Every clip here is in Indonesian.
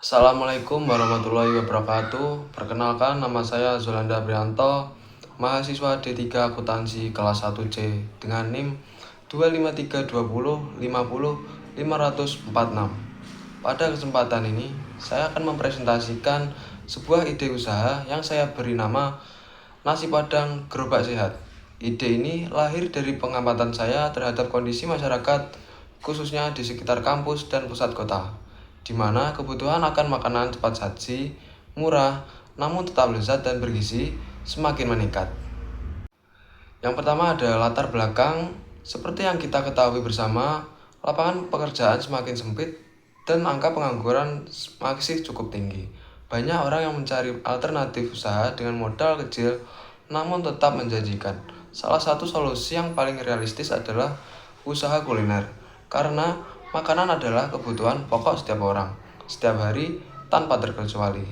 Assalamualaikum warahmatullahi wabarakatuh. Perkenalkan, nama saya Zolanda Prianto, mahasiswa D3 Akuntansi kelas 1C dengan NIM 25320500546. Pada kesempatan ini, saya akan mempresentasikan sebuah ide usaha yang saya beri nama Nasi Padang Gerobak Sehat. Ide ini lahir dari pengamatan saya terhadap kondisi masyarakat, khususnya di sekitar kampus dan pusat kota, di mana kebutuhan akan makanan cepat saji, murah, namun tetap lezat dan bergizi semakin meningkat. Yang pertama ada latar belakang. Seperti yang kita ketahui bersama, lapangan pekerjaan semakin sempit dan angka pengangguran masih cukup tinggi. Banyak orang yang mencari alternatif usaha dengan modal kecil namun tetap menjanjikan. Salah satu solusi yang paling realistis adalah usaha kuliner, karena makanan adalah kebutuhan pokok setiap orang, setiap hari tanpa terkecuali.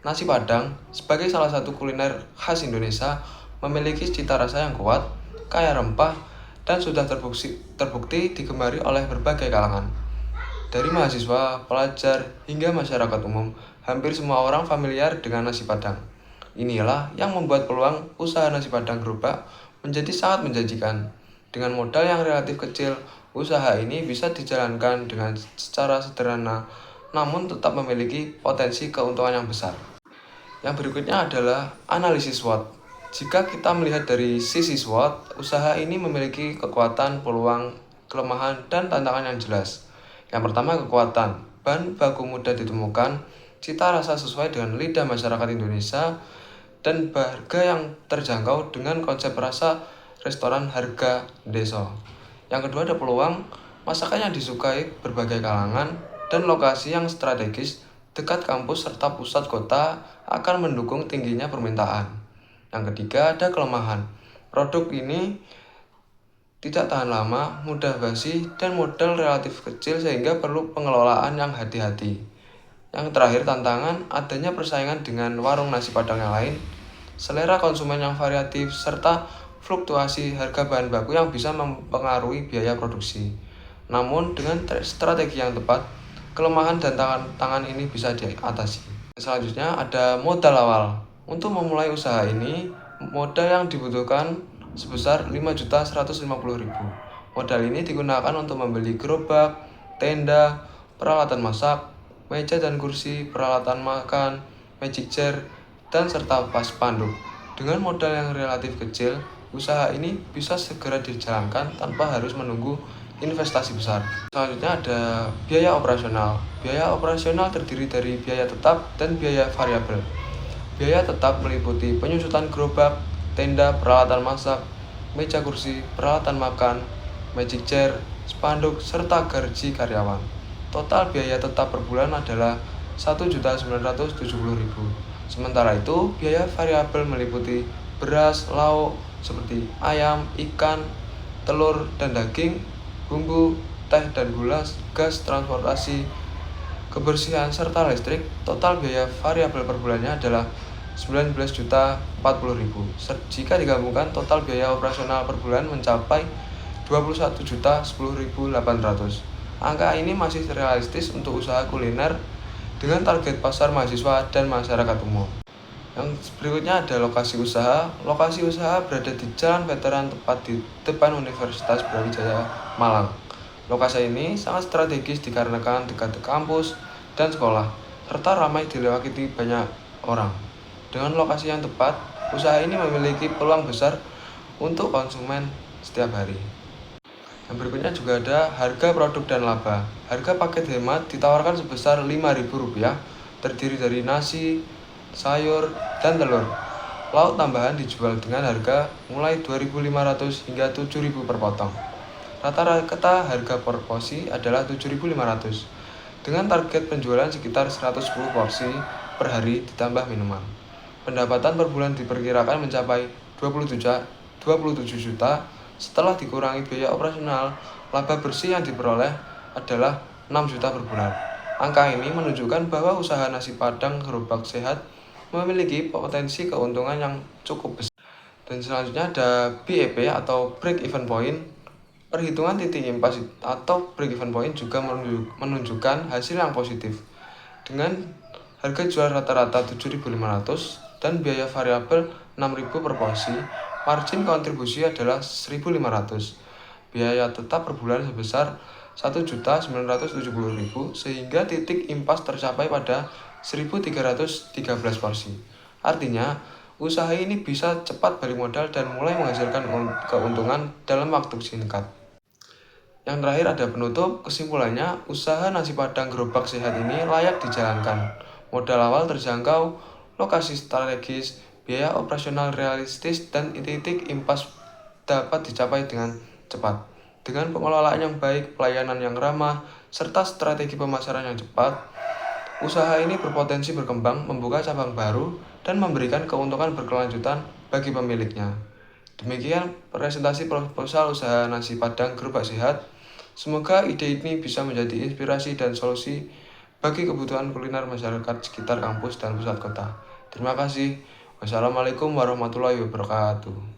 Nasi Padang, sebagai salah satu kuliner khas Indonesia, memiliki cita rasa yang kuat, kaya rempah, dan sudah terbukti digemari oleh berbagai kalangan. Dari mahasiswa, pelajar, hingga masyarakat umum, hampir semua orang familiar dengan nasi Padang. Inilah yang membuat peluang usaha nasi Padang gerobak menjadi sangat menjanjikan. Dengan modal yang relatif kecil, usaha ini bisa dijalankan dengan secara sederhana, namun tetap memiliki potensi keuntungan yang besar. Yang berikutnya adalah analisis SWOT. Jika kita melihat dari sisi SWOT, usaha ini memiliki kekuatan, peluang, kelemahan, dan tantangan yang jelas. Yang pertama, kekuatan. Bahan baku mudah ditemukan, cita rasa sesuai dengan lidah masyarakat Indonesia, dan harga yang terjangkau dengan konsep rasa restoran harga deso. Yang kedua ada peluang, masakan yang disukai berbagai kalangan, dan lokasi yang strategis dekat kampus serta pusat kota akan mendukung tingginya permintaan. Yang ketiga ada kelemahan. Produk ini tidak tahan lama, mudah basi, dan modal relatif kecil sehingga perlu pengelolaan yang hati-hati. Yang terakhir tantangan, adanya persaingan dengan warung nasi Padang yang lain, selera konsumen yang variatif, serta fluktuasi harga bahan baku yang bisa mempengaruhi biaya produksi. Namun dengan strategi yang tepat, kelemahan dan tantangan ini bisa diatasi. Selanjutnya ada modal awal. Untuk memulai usaha ini, modal yang dibutuhkan sebesar 5.150.000. Modal ini digunakan untuk membeli gerobak, tenda, peralatan masak, meja dan kursi, peralatan makan, magic chair, dan serta spanduk. Dengan modal yang relatif kecil, usaha ini bisa segera dijalankan tanpa harus menunggu investasi besar. Selanjutnya ada biaya operasional. Biaya operasional terdiri dari biaya tetap dan biaya variabel. Biaya tetap meliputi penyusutan gerobak, tenda, peralatan masak, meja kursi, peralatan makan, magic chair, spanduk, serta gaji karyawan. Total biaya tetap per bulan adalah 1.970.000. Sementara itu, biaya variabel meliputi beras, lauk seperti ayam, ikan, telur, dan daging, bumbu, teh dan gula, gas, transportasi, kebersihan, serta listrik. Total biaya variabel per bulannya adalah 19.040.000. Jika digabungkan, total biaya operasional per bulan mencapai 21.010.800. Angka ini masih realistis untuk usaha kuliner dengan target pasar mahasiswa dan masyarakat umum. Yang berikutnya ada lokasi usaha. Lokasi usaha berada di Jalan Veteran, tepat di depan Universitas Brawijaya, Malang. Lokasi ini sangat strategis dikarenakan dekat kampus dan sekolah, serta ramai dilewati banyak orang. Dengan lokasi yang tepat, usaha ini memiliki peluang besar untuk konsumen setiap hari. Yang berikutnya juga ada harga produk dan laba. Harga paket hemat ditawarkan sebesar Rp5.000, terdiri dari nasi, sayur, dan telur. Lauk tambahan dijual dengan harga mulai 2.500 hingga 7.000 per potong. Rata-rata harga per porsi adalah 7.500, dengan target penjualan sekitar 110 porsi per hari ditambah minuman. Pendapatan per bulan diperkirakan mencapai 27 juta. Setelah dikurangi biaya operasional, laba bersih yang diperoleh adalah 6 juta per bulan. Angka ini menunjukkan bahwa usaha nasi Padang gerobak sehat memiliki potensi keuntungan yang cukup besar. Dan selanjutnya ada BEP atau break even point. Perhitungan titik impas atau break even point juga menunjukkan hasil yang positif. dengan harga jual rata-rata 7.500 dan biaya variabel 6.000 per porsi. Margin kontribusi adalah 1.500. Biaya tetap per bulan sebesar 1.970.000 sehingga titik impas tercapai pada 1.313 porsi. Artinya, usaha ini bisa cepat balik modal dan mulai menghasilkan keuntungan dalam waktu singkat. Yang terakhir ada penutup. Kesimpulannya, usaha nasi padang gerobak sehat ini layak dijalankan. Modal awal terjangkau, lokasi strategis, biaya operasional realistis, dan titik impas dapat dicapai dengan cepat. Dengan pengelolaan yang baik, pelayanan yang ramah, serta strategi pemasaran yang cepat, usaha ini berpotensi berkembang, membuka cabang baru, dan memberikan keuntungan berkelanjutan bagi pemiliknya. Demikian presentasi proposal usaha nasi padang gerobak sehat. Semoga ide ini bisa menjadi inspirasi dan solusi bagi kebutuhan kuliner masyarakat sekitar kampus dan pusat kota. Terima kasih. Wassalamualaikum warahmatullahi wabarakatuh.